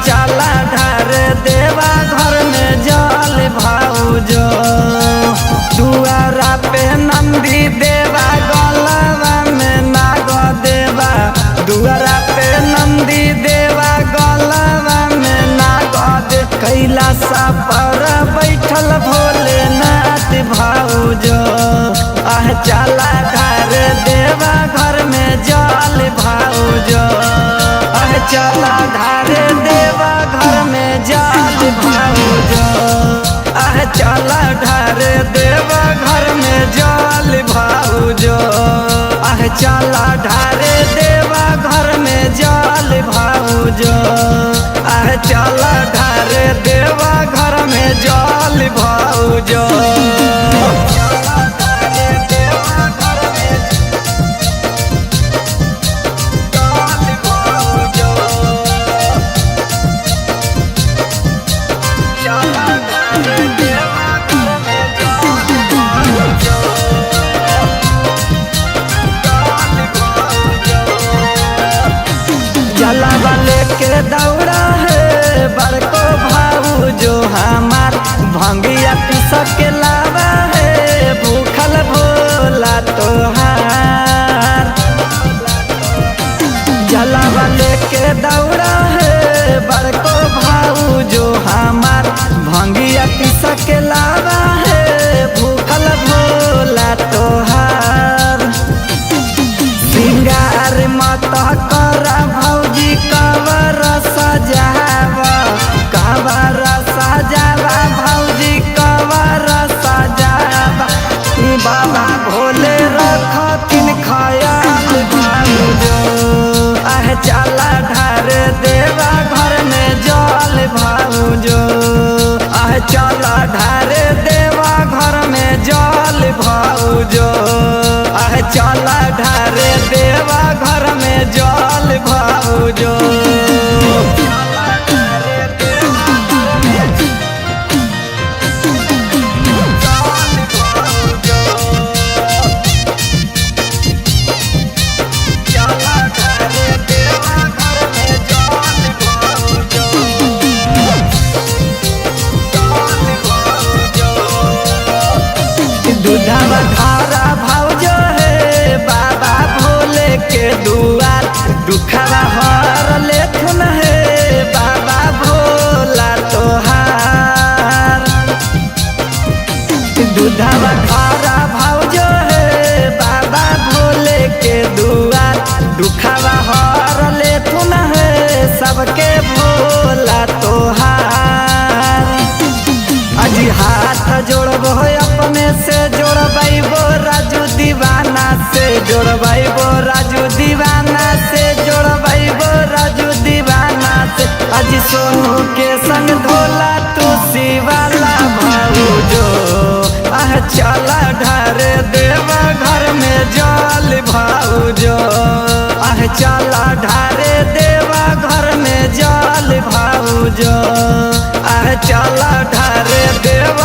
चला ढार देवा घर में जल भाऊजो। दुआरा पे नंदी देवा गलवा में नाग देवा। दुआरा पे नंदी देवा गलवा में नाग दे। कैलाश पर बैठल भोलेनाथ भाऊजो। आह चला ढार देवा घर में जल भाऊजो। आह चला ढार देवा घर में जल भाऊजो। आह चला ढार देवा घर में जल भाऊजो। आह चला ढार देवा घर में जल भाऊजो। आह चला ढार देवा घर में जल भाऊजो। जलावा लेके दौड़ा है बड़को भाऊजो हमार। भंगिया पिसक के लावा है भूखल भोला तोहार। जलावा लेके दौड़ा है बड़को भाऊजो हमार। भंगिया पिसक के लावा है भूखल भोला तोहार। सिंगार मत करा भौजी कवर सजावा। कवर सजावा भौजी कवर सजावा। बाबा भोले रखतिन खयाल भाऊजो। आह चला ढार देवा घर में जल भाऊजो। आह चला ढार देवा घर में जल भाऊजो। आह चला ढार देवा घर में जल भाऊजो। दूधवा धारा भाऊजो है बाबा भोले के दुआर। दुखवा हर लेथुन है बाबा भोला तोहार। दूधवा धारा भाऊजो है बाबा भोले के दुआर। दुखवा हर लेथुन है सबके भोला तोहार। अजी हाथ जोड़बो अपने से जोड़बो राजू दीवाना से। जोड़बो राजू दीवाना से। जोड़बो राजू दीवाना से। अजी सोनू के संग धोला तुलसी वाला भाऊजो। आह चला ढार देवा घर में जल भाऊजो। आह चला ढार देवा घर में जल भाऊजो। आह चला ढार देवा